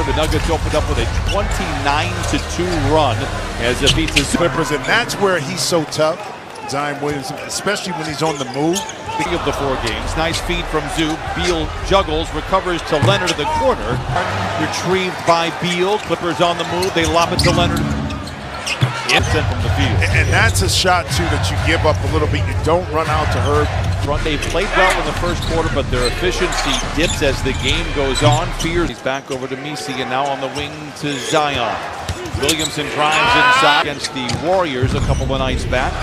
quarter, the Nuggets opened up with a 29-2 run as it beats the Clippers, and that's where he's so tough, Zion Williamson, especially when he's on the move. of the 4 games. Nice feed from Zoo. Beal juggles, recovers to Leonard to the corner. Retrieved by Beal. Clippers on the move. They lob it to Leonard. Sent from the field. And that's a shot, too, that you give up a little bit. You don't run out to Herb. They played well in the first quarter, but their efficiency dips as the game goes on. Fear. He's back over to Messi, and now on the wing to Zion. Williamson drives inside against the Warriors a couple of nights back.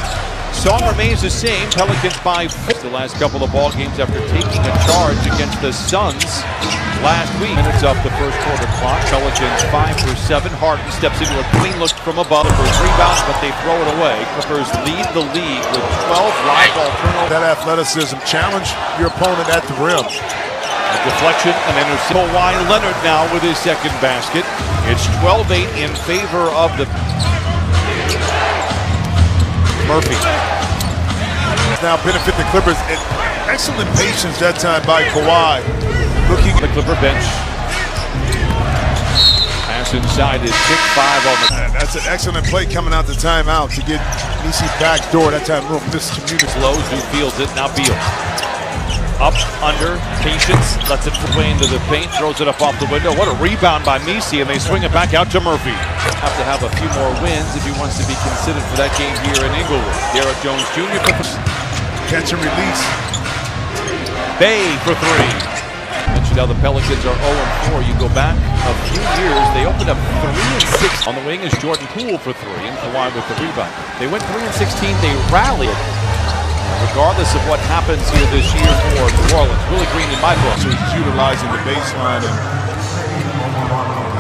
Song remains the same. Pelicans by 4 the last couple of ball games after taking a charge against the Suns last week. Minutes up the first quarter clock. Pelicans 5 for 7. Harden steps into a clean look from above. Clippers rebound, but they throw it away. Clippers lead the league with 12 live ball turnovers. That athleticism, challenge your opponent at the rim. A deflection and interception. Kawhi Leonard now with his second basket. It's 12-8 in favor of the Murphy. Now benefit the Clippers. Excellent patience that time by Kawhi. Looking at the Clipper bench. Pass inside is kick 5 on the. That's an excellent play coming out the timeout to get Messi back door. That time room. This community low. Zoo fields it. Now Beal. Up, under, patience, lets it away into the paint, throws it up off the window. What a rebound by Messi, and they swing it back out to Murphy. Have to have a few more wins if he wants to be considered for that game here in Inglewood. Derek Jones Jr. Catch and release. Bay for 3. Mentioned how the Pelicans are 0-4. You go back a few years, they opened up 3-6. On the wing is Jordan Poole for 3, and Kawhi with the rebound. They went 3-16, they rallied. Regardless of what happens here this year for New Orleans. Willie Green in my book. So he's utilizing the baseline, and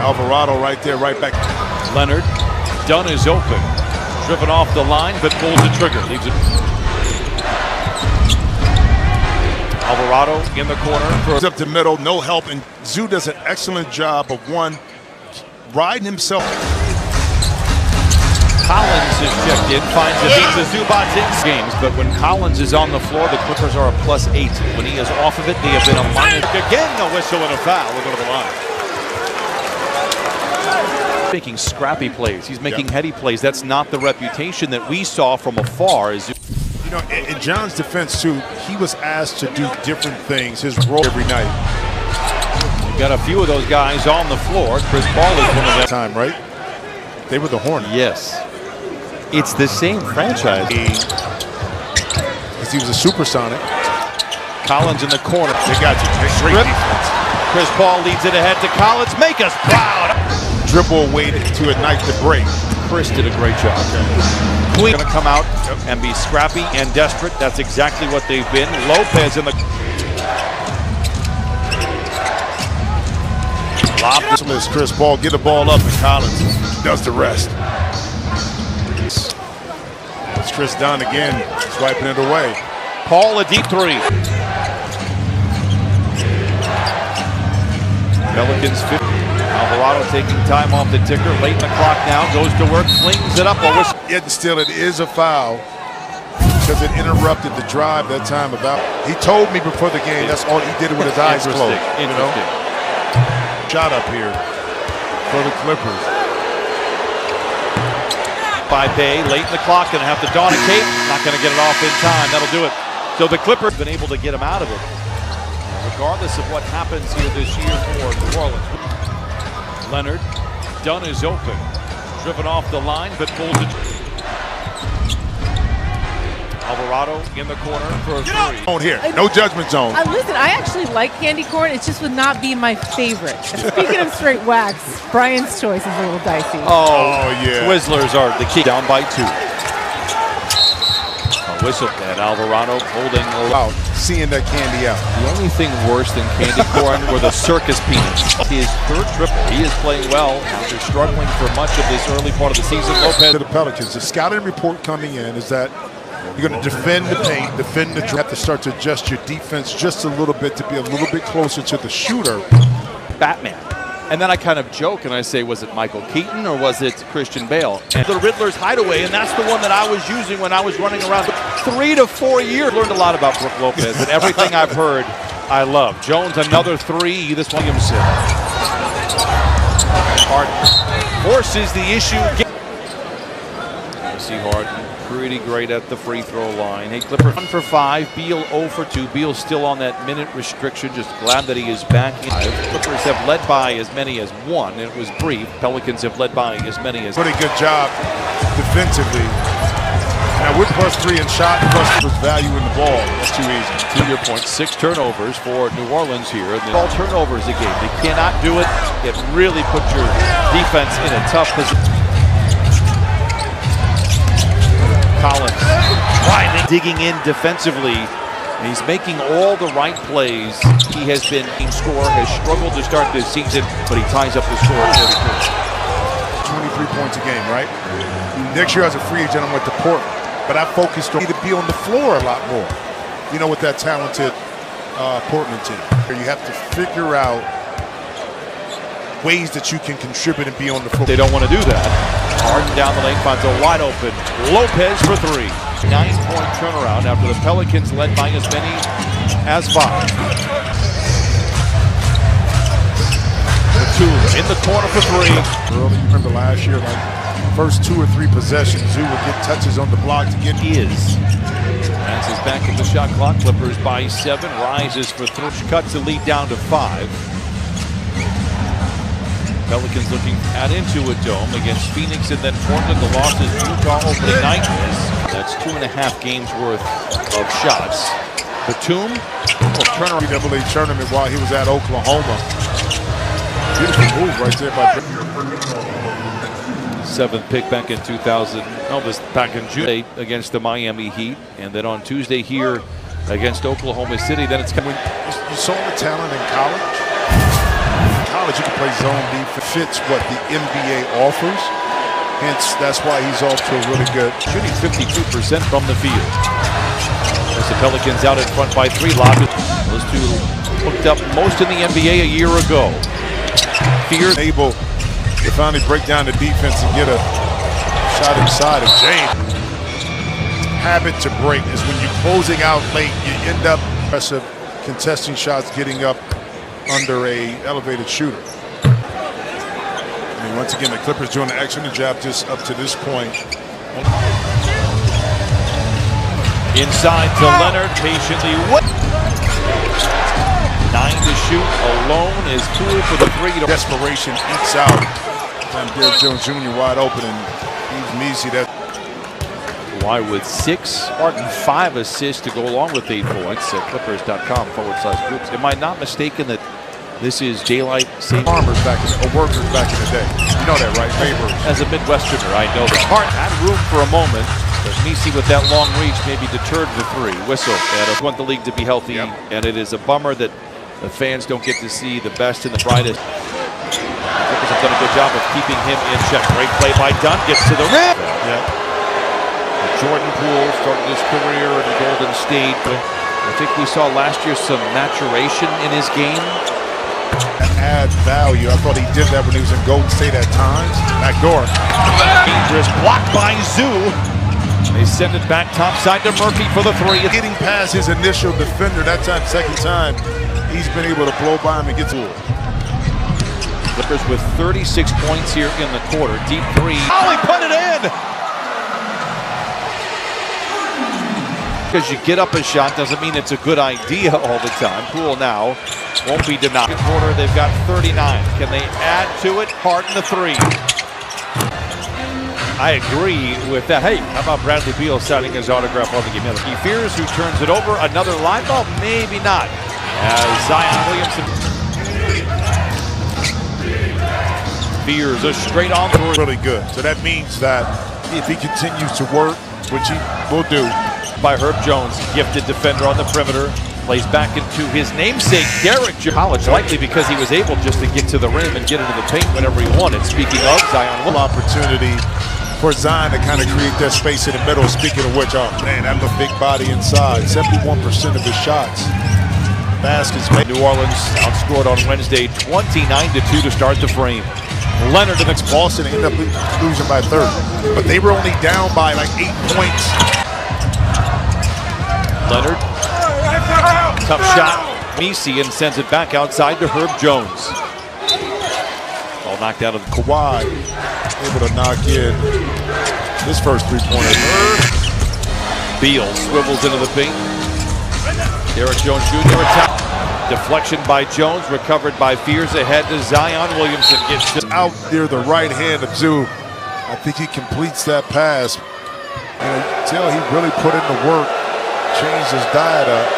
Alvarado right there, right back. Leonard, Dunn is open. Driven off the line, but pulls the trigger. Leaves it. Alvarado in the corner. Goes up the middle, no help, and Zoo does an excellent job of riding himself. Collins is checked in, finds the beats of Zubats in games, but when Collins is on the floor, the Clippers are a +8. When he is off of it, they have been a minus. Again, no whistle and a foul. We'll go to the line. Making scrappy plays. He's making heady plays. That's not the reputation that we saw from afar. You know, in John's defense, too, he was asked to do different things, his role every night. You've got a few of those guys on the floor. Chris Paul is one of them. Time, right? They were the Hornets. Yes. It's the same franchise. Because he was a supersonic. Collins in the corner. They got you. Great defense. Chris Paul leads it ahead to Collins. Make us proud. Dribble away to ignite the break. Chris did a great job. Going to come out and be scrappy and desperate. That's exactly what they've been. Lopez in the lob. This Chris Paul get the ball up, and Collins does the rest. It's Chris Dunn again, swiping it away. Paul a deep 3. Pelicans 50. Alvarado taking time off the ticker. Late in the clock now. Goes to work, flings it up. Yet still, it is a foul because it interrupted the drive that time. He told me before the game that's all he did with his eyes closed. Interesting. Shot up here for the Clippers. By Bay, late in the clock, gonna have to don a cape. Not gonna get it off in time. That'll do it. So the Clippers been able to get him out of it. Regardless of what happens here this year for New Orleans. Leonard, Dunn is open. Driven off the line, but pulls it. Alvarado in the corner for a 3. On here, no judgment zone. Listen, I actually like candy corn. It just would not be my favorite. Speaking of straight wax, Brian's choice is a little dicey. Oh yeah. Twizzlers are the key. Down by 2. A whistle, and Alvarado holding out, seeing that candy out. The only thing worse than candy corn were the circus peanuts. His 3rd triple. He is playing well after struggling for much of this early part of the season. Lopez to the Pelicans. The scouting report coming in is that you're going to defend the paint, defend the. You have to start to adjust your defense just a little bit to be a little bit closer to the shooter. Batman. And then I kind of joke and I say, was it Michael Keaton or was it Christian Bale? And the Riddler's hideaway, and that's the one that I was using when I was running around. 3 to 4 years. Learned a lot about Brook Lopez, and everything I've heard, I love. Jones, another 3. This Williamson. forces the issue. See Harden pretty great at the free throw line. Hey, Clippers 1 for 5. Beal 0 for 2. Beal still on that minute restriction. Just glad that he is back. Clippers have led by as many as 1. It was brief. Pelicans have led by as many as. Pretty good job defensively. Now with +3 in shot, plus value in the ball. That's too easy. To your point, 6 turnovers for New Orleans here. And all turnovers a game. They cannot do it. It really puts your defense in a tough position. Collins digging in defensively. He's making all the right plays. He has been score, has struggled to start this season, but he ties up the score. 23 points a game, right? Next year as a free agent, I went to Portland, but I focused on to be on the floor a lot more. You know, with that talented Portland team, you have to figure out ways that you can contribute and be on the floor. They don't want to do that. Harden down the lane finds a wide open Lopez for 3. 9-point turnaround after the Pelicans led by as many as 5. Batum in the corner for 3. Early, you remember last year, like first 2 or 3 possessions, Zoo would get touches on the block to get Bounces back at the shot clock. Clippers by 7. Rises for 3. Cuts the lead down to 5. Pelicans looking to add into a dome against Phoenix and then Portland. The losses Utah opening night. That's 2.5 games worth of shots. Batum will turn around. NCAA tournament while he was at Oklahoma. Beautiful move right there by 7th pick back in 2000. Elvis back in June against the Miami Heat, and then on Tuesday here against Oklahoma City. Then it's coming. You saw the talent in college. You can play zone defense, fits what the NBA offers. Hence, that's why he's off to a really good. Shooting 52% from the field. As the Pelicans out in front by 3. Those two hooked up most in the NBA a year ago. Fear able to finally break down the defense and get a shot inside of James. Habit to break is when you're closing out late, you end up aggressive contesting shots, getting up under a elevated shooter. I mean, once again, the Clippers doing an excellent job just up to this point. Inside to Leonard, patiently. 9 to shoot, alone is Poole for the 3. Desperation eats out. And Derrick Jones Jr. wide open, and he's easy. That Kawhi with 6, Harden 5 assists to go along with 8 points at clippers.com/groups. Am I not mistaken that this is daylight saving? Farmers back in, or workers back in the day. You know that, right? Laborers. As a Midwesterner, I know that. Hart had room for a moment, but Messi with that long reach maybe deterred the 3. Whistle. And I want the league to be healthy, and it is a bummer that the fans don't get to see the best and the brightest. Clippers have done a good job of keeping him in check. Great play by Dunn, gets to the rim. Jordan Poole started his career in Golden State, but I think we saw last year some maturation in his game. Add value. I thought he did that when he was in Golden State at times. Backdoor. Dangerous block by Zoo. They send it back topside to Murphy for the 3. Getting past his initial defender, that time, second time, he's been able to blow by him and get to it. Clippers with 36 points here in the quarter. Deep 3. Oh, he put it in! Because you get up a shot doesn't mean it's a good idea all the time. Poole now won't be denied. In quarter, they've got 39. Can they add to it? Harden the 3. I agree with that. Hey, how about Bradley Beal signing his autograph on the game? He fears who turns it over. Another live ball? Maybe not. As Zion Williamson fears a straight on through. Really good. So that means that if he continues to work, which he will do, by Herb Jones, gifted defender on the perimeter, plays back into his namesake, Derrick Jones. College, likely because he was able just to get to the rim and get into the paint whenever he wanted. Speaking of Zion, opportunity for Zion to kind of create that space in the middle. Speaking of which, oh man, that looked big body inside. 71% of his shots. Baskets made. New Orleans outscored on Wednesday 29-2 to start the frame. Leonard the next Boston ended up losing by 30, but they were only down by like 8 points. Leonard, tough shot. Messi and sends it back outside to Herb Jones. Well, knocked out of the Kawhi able to knock in his first three-pointer. Beal swivels into the paint. Derek Jones Jr. attack. Deflection by Jones, recovered by Fears ahead to Zion Williamson. Gets out near the right hand of Zoo. I think he completes that pass. And you can tell he really put in the work, changed his diet up.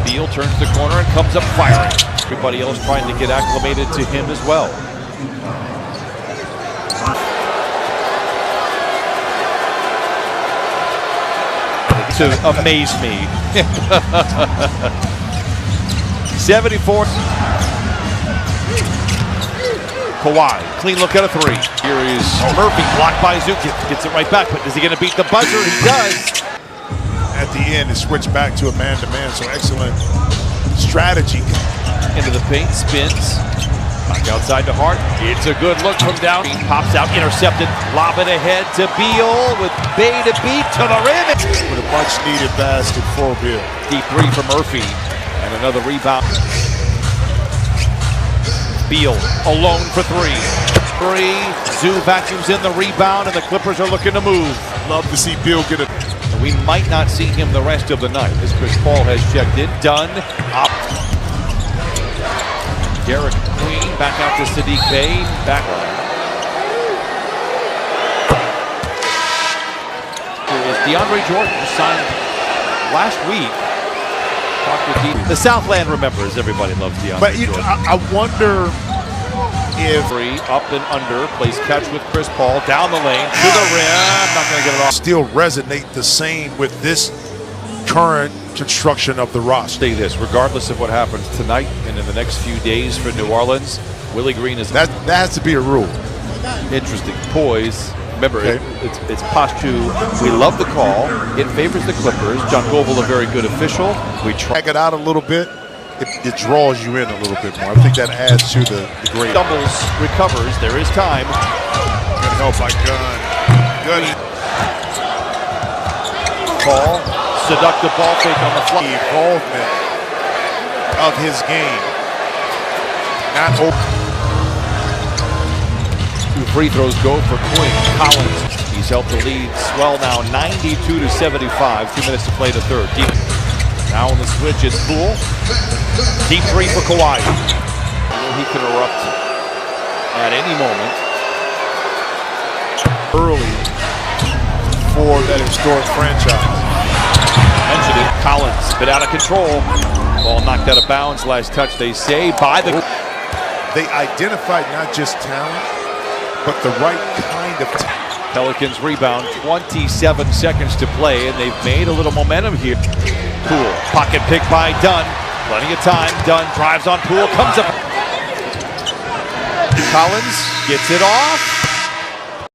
Beal turns the corner and comes up firing. Everybody else trying to get acclimated to him as well. To amaze me. 74. Kawhi, clean look at a three. Here is Murphy, blocked by Zukic. Gets it right back, but is he going to beat the buzzer? He does. At the end, it switched back to a man-to-man, so excellent strategy. Into the paint, spins. Back outside to Hart. It's a good look from down. He pops out, intercepted. Lob it ahead to Beal with Bay to beat to the rim. With a much-needed basket for Beal. Deep three for Murphy. And another rebound. Beal alone for three. Zoo vacuums in the rebound, and the Clippers are looking to move. Love to see Beal get it. We might not see him the rest of the night as Chris Paul has checked in. Done. Up. Derek Queen back out to Sadiq Bey. Back. Here is DeAndre Jordan, signed last week. The Southland remembers. Everybody loves DeAndre But Jordan. I wonder if Three, up and under, plays catch with Chris Paul, down the lane, to the rim, not going to get it off. Still resonate the same with this current construction of the roster. Say this, regardless of what happens tonight and in the next few days for New Orleans, Willie Green is That has to be a rule. interesting. Poise. Remember, Okay. it's posture. We love the call. It favors the Clippers. John Goble, a very good official. We try. Back it out a little bit. It draws you in a little bit more. I think that adds to the grade. Stumbles, recovers. There is time. Good help by Gunn. Good Paul, seductive ball fake on the fly. involvement of his game. Not open. Two free throws go for Quinn. Collins, he's helped the lead swell now 92-75. 2 minutes to play the third. Deep. Now on the switch, it's Poole. Deep three for Kawhi. He could erupt at any moment. Early for that historic franchise. Mentioned it. Collins, bit out of control. Ball knocked out of bounds. Last touch, they say, by the. They identified not just talent, but the right kind of talent. Pelicans rebound. 27 seconds to play, and they've made a little momentum here. Poole, pocket pick by Dunn. Plenty of time. Dunn drives on Poole, comes up. Collins gets it off.